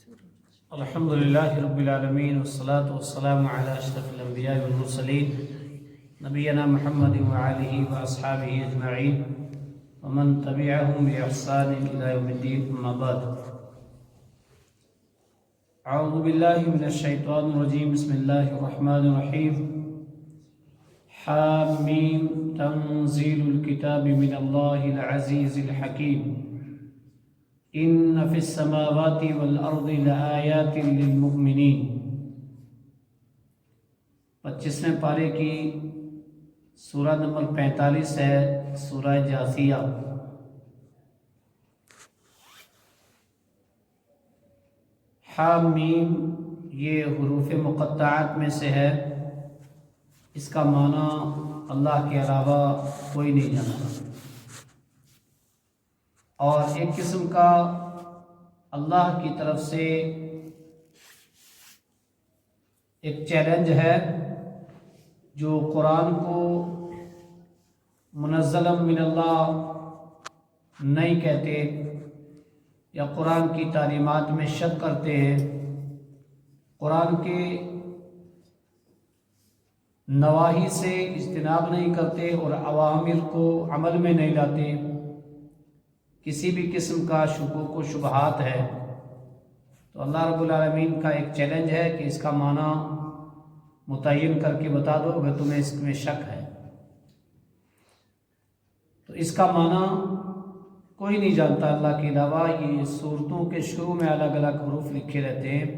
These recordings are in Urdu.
الحمد لله رب العالمين والصلاة والسلام على أشرف الأنبياء والمرسلين نبينا محمد وآله وأصحابه أجمعين ومن تبعهم بإحسان إلى يوم الدين أما بعد. أعوذ بالله من الشيطان الرجيم. بسم الله الرحمن الرحيم. حاميم تنزيل الكتاب من الله العزيز الحكيم. ان فی السماوات والارض لآیات للمؤمنین. 25ویں پارے کی سورہ نمبر 45 ہے سورہ جاثیہ. حامیم یہ حروف مقطعات میں سے ہے. اس کا معنی اللہ کے علاوہ کوئی نہیں جانتا، اور ایک قسم کا اللہ کی طرف سے ایک چیلنج ہے جو قرآن کو منزل من اللہ نہیں کہتے یا قرآن کی تعلیمات میں شک کرتے ہیں، قرآن کے نواہی سے اجتناب نہیں کرتے اور اوامر کو عمل میں نہیں لاتے. کسی بھی قسم کا شکوک و شبہات ہے تو اللہ رب العالمین کا ایک چیلنج ہے کہ اس کا معنی متعین کر کے بتا دو اگر تمہیں اس میں شک ہے. تو اس کا معنی کوئی نہیں جانتا اللہ کے علاوہ. یہ سورتوں کے شروع میں الگ الگ حروف لکھے رہتے ہیں.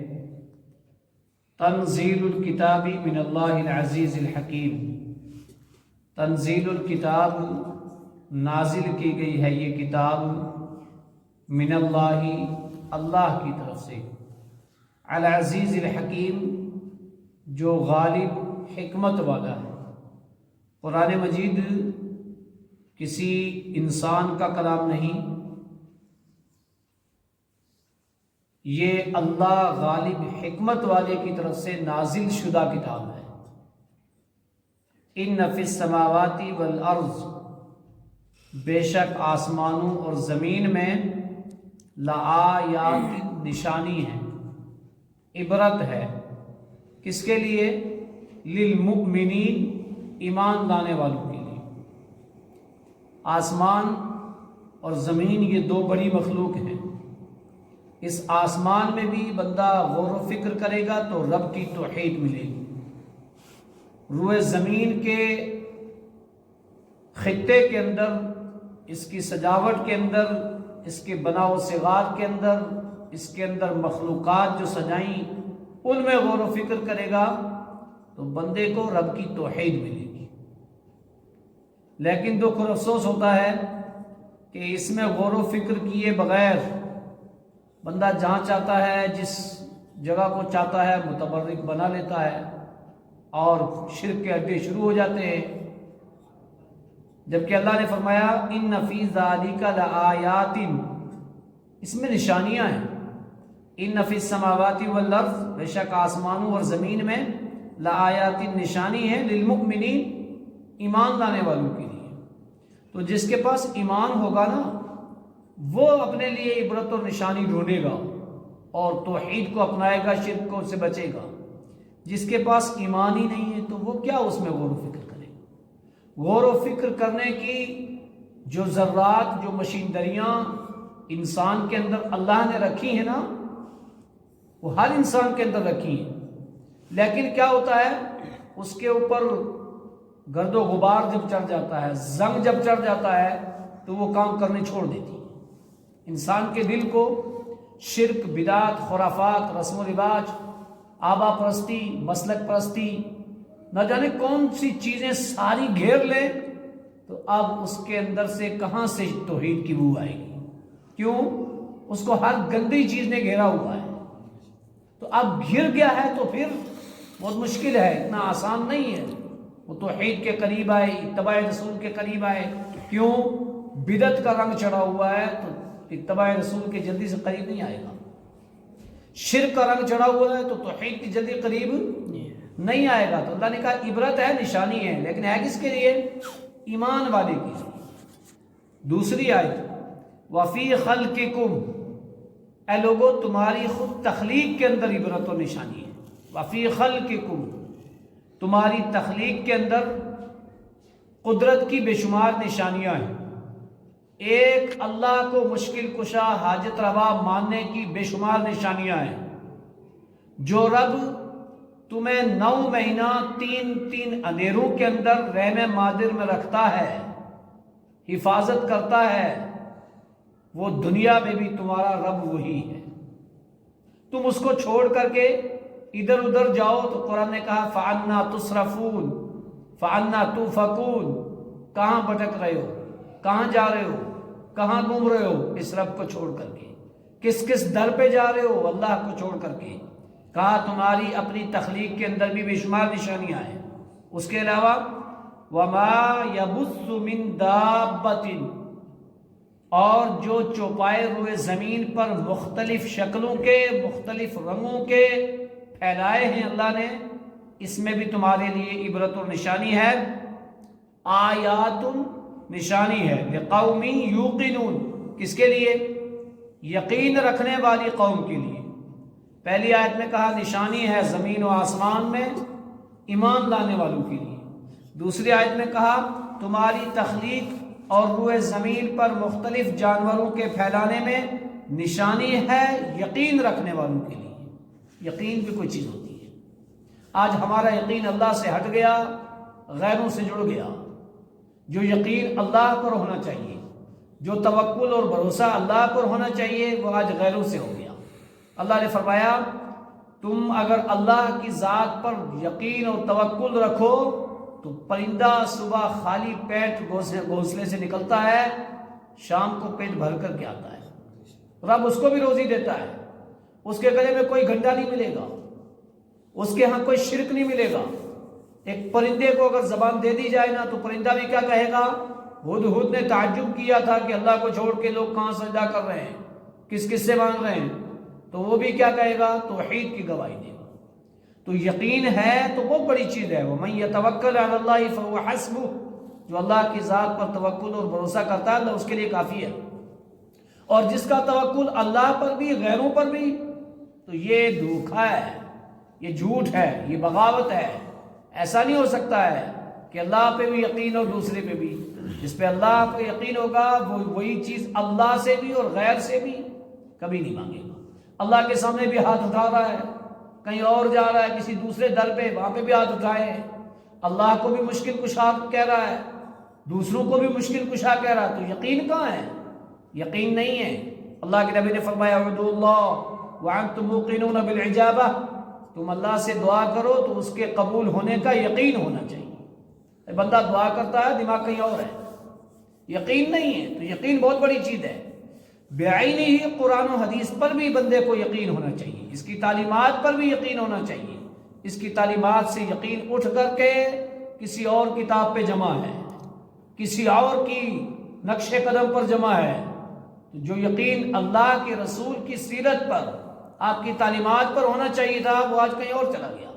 تنزیل الکتاب من اللہ العزیز الحکیم. تنزیل الکتاب نازل کی گئی ہے یہ کتاب من اللہ اللہ کی طرف سے، العزیز الحکیم جو غالب حکمت والا ہے. قرآن مجید کسی انسان کا کلام نہیں، یہ اللہ غالب حکمت والے کی طرف سے نازل شدہ کتاب ہے. ان فی السماوات والارض، بے شک آسمانوں اور زمین میں لآیات نشانی ہے، عبرت ہے. کس کے لیے؟ للمؤمنین، ایمان لانے والوں کے لیے. آسمان اور زمین یہ دو بڑی مخلوق ہیں. اس آسمان میں بھی بندہ غور و فکر کرے گا تو رب کی توحید ملے گی. روئے زمین کے خطے کے اندر، اس کی سجاوٹ کے اندر، اس کے بناء و صغار کے اندر، اس کے اندر مخلوقات جو سجائیں ان میں غور و فکر کرے گا تو بندے کو رب کی توحید ملے گی. لیکن دکھ اور افسوس ہوتا ہے کہ اس میں غور و فکر کیے بغیر بندہ جہاں چاہتا ہے، جس جگہ کو چاہتا ہے متبرک بنا لیتا ہے اور شرک کے اڈے شروع ہو جاتے ہیں. جبکہ اللہ نے فرمایا ان فی ذالک لآیات، اس میں نشانیاں ہیں. ان فی السماوات والارض، بے شک آسمانوں اور زمین میں لآیات نشانی ہے، للمؤمنین، ایمان لانے والوں کے لیے. تو جس کے پاس ایمان ہوگا نا وہ اپنے لیے عبرت اور نشانی ڈھونڈے گا اور توحید کو اپنائے گا، شرک کو سے بچے گا. جس کے پاس ایمان ہی نہیں ہے تو وہ کیا اس میں غور و فکر کرے گا؟ غور و فکر کرنے کی جو ذرات، جو مشینریاں انسان کے اندر اللہ نے رکھی ہیں نا، وہ ہر انسان کے اندر رکھی ہیں. لیکن کیا ہوتا ہے، اس کے اوپر گرد و غبار جب چڑھ جاتا ہے، زنگ جب چڑھ جاتا ہے تو وہ کام کرنے چھوڑ دیتی ہے. انسان کے دل کو شرک، بدعت، خرافات، رسم و رواج، آبا پرستی، مسلک پرستی، نہ جانے کون سی چیزیں ساری گھیر لیں تو اب اس کے اندر سے کہاں سے توحید کی بو آئے گی؟ کیوں؟ اس کو ہر گندی چیز نے گھیرا ہوا ہے. تو اب گھر گیا ہے تو پھر بہت مشکل ہے، اتنا آسان نہیں ہے وہ توحید کے قریب آئے، اتباع رسول کے قریب آئے. کیوں؟ بدعت کا رنگ چڑھا ہوا ہے تو اتباع رسول کے جلدی سے قریب نہیں آئے گا. شرک کا رنگ چڑھا ہوا ہے تو توحید کی جلدی قریب نہیں آئے گا. تو اللہ نے کہا عبرت ہے، نشانی ہے، لیکن ہے کس کے لیے؟ ایمان والے کے لیے. دوسری آیت وَفِي خَلْقِكُمْ، اے لوگو تمہاری خود تخلیق کے اندر عبرت و نشانی ہے، وفی خلقکم، تمہاری تخلیق کے اندر قدرت کی بے شمار نشانیاں ہیں۔ ایک اللہ کو مشکل کشا حاجت روا ماننے کی بے شمار نشانیاں ہیں۔ جو رب تمہیں 9 مہینہ 3 اندھیروں کے اندر رحم مادر میں رکھتا ہے، حفاظت کرتا ہے، وہ دنیا میں بھی تمہارا رب وہی ہے۔ تم اس کو چھوڑ کر کے ادھر ادھر جاؤ تو قرآن نے کہا فَعَنَّا تُصْرَفُونَ فَعَنَّا تُؤْفَكُونَ، کہاں بھٹک رہے ہو، کہاں جا رہے ہو، کہاں گھوم رہے ہو اس رب کو چھوڑ کر کے، کس کس در پہ جا رہے ہو اللہ کو چھوڑ کر کے۔ کہا تمہاری اپنی تخلیق کے اندر بھی بے شمار نشانیاں ہیں۔ اس کے علاوہ وَمَا يَبُثُّ مِن دَابَّةٍ، اور جو چوپائے ہوئے زمین پر مختلف شکلوں کے مختلف رنگوں کے پھیلائے ہیں اللہ نے، اس میں بھی تمہارے لیے عبرت اور نشانی ہے۔ آیات، نشانی ہے، لقوم یوقنون، کس کے لیے؟ یقین رکھنے والی قوم کے لیے۔ پہلی آیت میں کہا نشانی ہے زمین و آسمان میں ایمان لانے والوں کے لیے، دوسری آیت میں کہا تمہاری تخلیق اور روئے زمین پر مختلف جانوروں کے پھیلانے میں نشانی ہے یقین رکھنے والوں کے لیے۔ یقین بھی کوئی چیز ہوتی ہے۔ آج ہمارا یقین اللہ سے ہٹ گیا، غیروں سے جڑ گیا۔ جو یقین اللہ پر ہونا چاہیے، جو توکل اور بھروسہ اللہ پر ہونا چاہیے، وہ آج غیروں سے ہو گیا۔ اللہ نے فرمایا تم اگر اللہ کی ذات پر یقین اور توکل رکھو تو پرندہ صبح خالی پیٹ گھونسلے سے نکلتا ہے، شام کو پیٹ بھر کر کے آتا ہے۔ رب اس کو بھی روزی دیتا ہے، اس کے گلے میں کوئی گھنٹا نہیں ملے گا، اس کے ہاں کوئی شرک نہیں ملے گا۔ ایک پرندے کو اگر زبان دے دی جائے نا تو پرندہ بھی کیا کہے گا؟ ہدہد نے تعجب کیا تھا کہ اللہ کو چھوڑ کے لوگ کہاں سجدہ کر رہے ہیں، کس کس سے مانگ رہے ہیں، تو وہ بھی کیا کہے گا؟ توحید کی گواہی دے گا۔ تو یقین ہے تو بہت بڑی چیز ہے۔ وَمَن يَتَوَكَّلْ عَلَى اللَّهِ فَهُوَ حَسْبُهُ، جو اللہ کی ذات پر توکل اور بھروسہ کرتا ہے اللہ اس کے لیے کافی ہے۔ اور جس کا توکل اللہ پر بھی غیروں پر بھی، تو یہ دھوکا ہے، یہ جھوٹ ہے، یہ بغاوت ہے۔ ایسا نہیں ہو سکتا ہے کہ اللہ پہ بھی یقین اور دوسرے پہ بھی۔ جس پہ اللہ پہ یقین ہوگا وہ وہی چیز اللہ سے بھی اور غیر سے بھی کبھی نہیں مانگے گا۔ اللہ کے سامنے بھی ہاتھ اٹھا رہا ہے، کہیں اور جا رہا ہے کسی دوسرے در پہ، وہاں پہ بھی ہاتھ اٹھائے، اللہ کو بھی مشکل کشا کہہ رہا ہے، دوسروں کو بھی مشکل کشا کہہ رہا ہے، تو یقین کہاں ہے؟ یقین نہیں ہے۔ اللہ کے نبی نے فرمایا اعبدوا اللہ وانتم موقنون بالعجابہ، تم اللہ سے دعا کرو تو اس کے قبول ہونے کا یقین ہونا چاہیے۔ بندہ دعا کرتا ہے دماغ کہیں اور ہے، یقین نہیں ہے۔ تو یقین بہت بڑی چیز ہے۔ بعینی ہی قرآن و حدیث پر بھی بندے کو یقین ہونا چاہیے، اس کی تعلیمات پر بھی یقین ہونا چاہیے۔ اس کی تعلیمات سے یقین اٹھ کر کے کسی اور کتاب پہ جمع ہے، کسی اور کی نقش قدم پر جمع ہے۔ جو یقین اللہ کے رسول کی سیرت پر، آپ کی تعلیمات پر ہونا چاہیے تھا وہ آج کہیں اور چلا گیا۔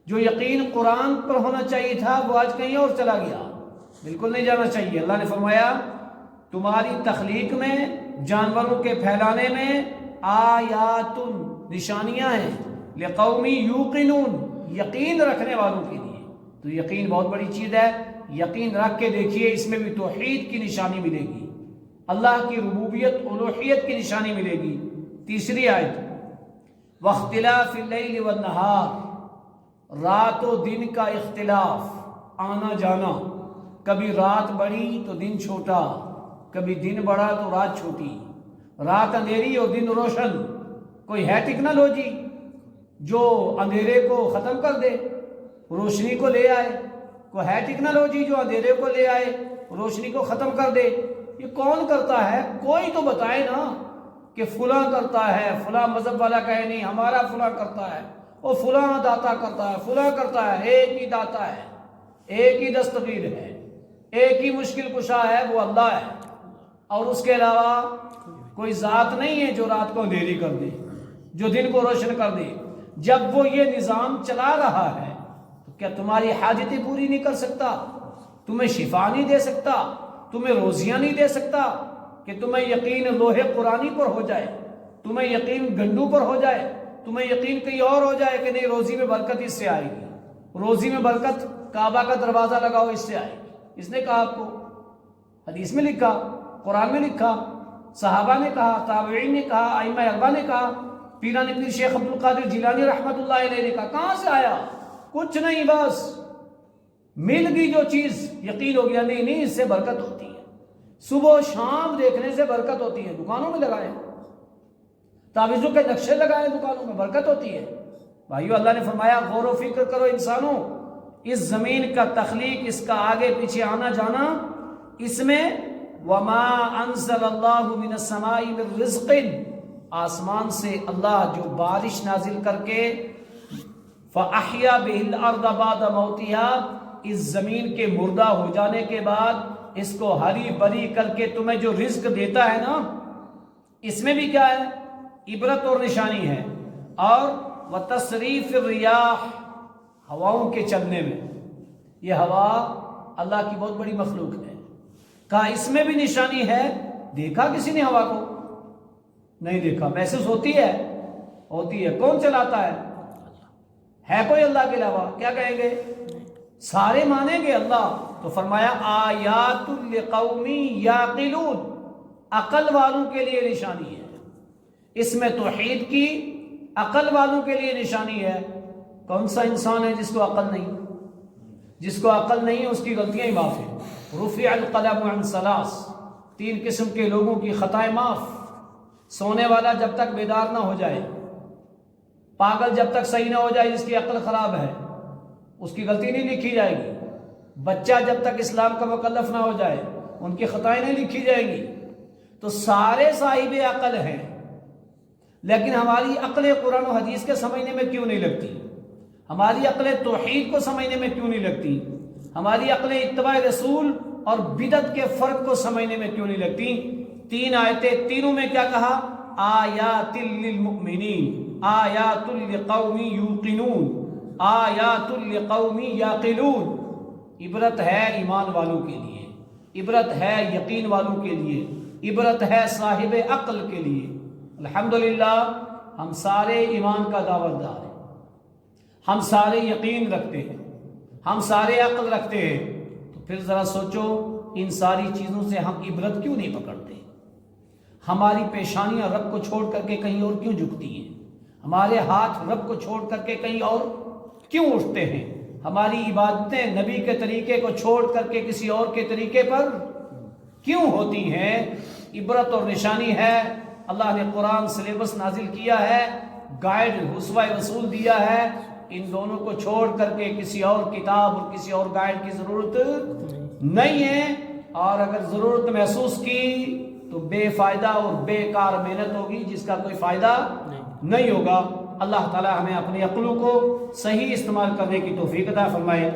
جو یقین قرآن پر ہونا چاہیے تھا وہ آج کہیں اور چلا گیا۔ بالکل نہیں جانا چاہیے۔ اللہ نے فرمایا تمہاری تخلیق میں، جانوروں کے پھیلانے میں آیات، نشانیاں ہیں، لقوم یوقنون، یقین رکھنے والوں کے لیے۔ تو یقین بہت بڑی چیز ہے۔ یقین رکھ کے دیکھیے، اس میں بھی توحید کی نشانی ملے گی، اللہ کی ربوبیت الوہیت کی نشانی ملے گی۔ تیسری آیت واختلاف اللیل والنہار، رات و دن کا اختلاف، آنا جانا، کبھی رات بڑی تو دن چھوٹا، کبھی دن بڑا تو رات چھوٹی، رات اندھیری اور دن روشن۔ کوئی ہے ٹیکنالوجی جو اندھیرے کو ختم کر دے، روشنی کو لے آئے؟ کوئی ہے ٹیکنالوجی جو اندھیرے کو لے آئے، روشنی کو ختم کر دے؟ یہ کون کرتا ہے؟ کوئی تو بتائے نا کہ فلاں کرتا ہے، فلاں مذہب والا کہے نہیں ہمارا فلاں کرتا ہے، وہ فلاں داتا کرتا ہے، فلاں کرتا ہے۔ ایک ہی داتا ہے، ایک ہی دستگیر ہے، ایک ہی مشکل کشا ہے، وہ اللہ ہے۔ اور اس کے علاوہ کوئی ذات نہیں ہے جو رات کو اندھیری کر دے، جو دن کو روشن کر دے۔ جب وہ یہ نظام چلا رہا ہے تو کیا تمہاری حاجتیں پوری نہیں کر سکتا؟ تمہیں شفا نہیں دے سکتا؟ تمہیں روزیاں نہیں دے سکتا کہ تمہیں یقین لوح قرآنی پر ہو جائے؟ تمہیں یقین گنڈو پر ہو جائے، تمہیں یقین کہیں اور ہو جائے کہ نہیں روزی میں برکت اس سے آئے گی، روزی میں برکت کعبہ کا دروازہ لگاؤ اس سے آئے گی، اس نے کہا آپ کو، حدیث میں لکھا، قرآن میں لکھا، صحابہ نے کہا، تابعین نے کہا، ائمہ اربعہ نے کہا، پیران پیر شیخ عبد القادر جیلانی رحمۃ اللہ علیہ نے کہا، کہاں سے آیا؟ کچھ نہیں، بس مل گئی جو چیز، یقین ہو گیا نہیں نہیں اس سے برکت ہوتی ہے، صبح و شام دیکھنے سے برکت ہوتی ہے، دکانوں میں لگائے، تعویذوں کے نقشے لگائے دکانوں میں، برکت ہوتی ہے۔ بھائیو اللہ نے فرمایا غور و فکر کرو انسانوں، اس زمین کا تخلیق، اس کا آگے پیچھے آنا جانا، اس میں وما انزل اللہ من السماء من رزق، آسمان سے اللہ جو بارش نازل کر کے فاحیا بہ الارض بعد موتها، اس زمین کے مردہ ہو جانے کے بعد اس کو ہری بھری کر کے تمہیں جو رزق دیتا ہے نا، اس میں بھی کیا ہے؟ عبرت اور نشانی ہے۔ اور وتصریف الریاح، ہواؤں کے چلنے میں، یہ ہوا اللہ کی بہت بڑی مخلوق ہے، کہا اس میں بھی نشانی ہے۔ دیکھا کسی نے ہوا کو؟ نہیں دیکھا، محسوس ہوتی ہے؟ ہوتی ہے۔ کون چلاتا ہے کوئی اللہ کے علاوہ؟ کیا کہیں گے؟ سارے مانیں گے اللہ، تو فرمایا آیات لقوم یعقلون، عقل والوں کے لیے نشانی ہے، اس میں توحید کی عقل والوں کے لیے نشانی ہے۔ کون سا انسان ہے جس کو عقل نہیں؟ جس کو عقل نہیں اس کی غلطیاں ہی معاف ہیں۔ رفع القلم عن ثلاث، 3 قسم کے لوگوں کی خطائیں معاف۔ سونے والا جب تک بیدار نہ ہو جائے، پاگل جب تک صحیح نہ ہو جائے، جس کی عقل خراب ہے اس کی غلطی نہیں لکھی جائے گی، بچہ جب تک اسلام کا مکلف نہ ہو جائے ان کی خطائیں نہیں لکھی جائیں گی۔ تو سارے صاحب عقل ہیں، لیکن ہماری عقل قرآن و حدیث کے سمجھنے میں کیوں نہیں لگتی؟ ہماری عقل توحید کو سمجھنے میں کیوں نہیں لگتی؟ ہماری عقل اتباع رسول اور بدعت کے فرق کو سمجھنے میں کیوں نہیں لگتی؟ 3 آیتیں، تینوں میں کیا کہا؟ آیات للمؤمنین، آیات لقوم یوقنون، آیات لقوم یعقلون۔ عبرت ہے ایمان والوں کے لیے، عبرت ہے یقین والوں کے لیے، عبرت ہے صاحب عقل کے لیے۔ الحمدللہ ہم سارے ایمان کا دعویدار ہیں، ہم سارے یقین رکھتے ہیں، ہم سارے عقل رکھتے ہیں، تو پھر ذرا سوچو ان ساری چیزوں سے ہم عبرت کیوں نہیں پکڑتے؟ ہماری پیشانیاں رب کو چھوڑ کر کے کہیں اور کیوں جھکتی ہیں؟ ہمارے ہاتھ رب کو چھوڑ کر کے کہیں اور کیوں اٹھتے ہیں؟ ہماری عبادتیں نبی کے طریقے کو چھوڑ کر کے کسی اور کے طریقے پر کیوں ہوتی ہیں؟ عبرت اور نشانی ہے۔ اللہ نے قرآن سلیبس نازل کیا ہے، گائیڈ اسوہ رسول دیا ہے، ان دونوں کو چھوڑ کر کے کسی اور کتاب اور کسی اور گائیڈ کی ضرورت نہیں ہے۔ اور اگر ضرورت محسوس کی تو بے فائدہ اور بے کار محنت ہوگی جس کا کوئی فائدہ نہیں ہوگا۔ اللہ تعالی ہمیں اپنی عقلوں کو صحیح استعمال کرنے کی توفیق عطا فرمائے۔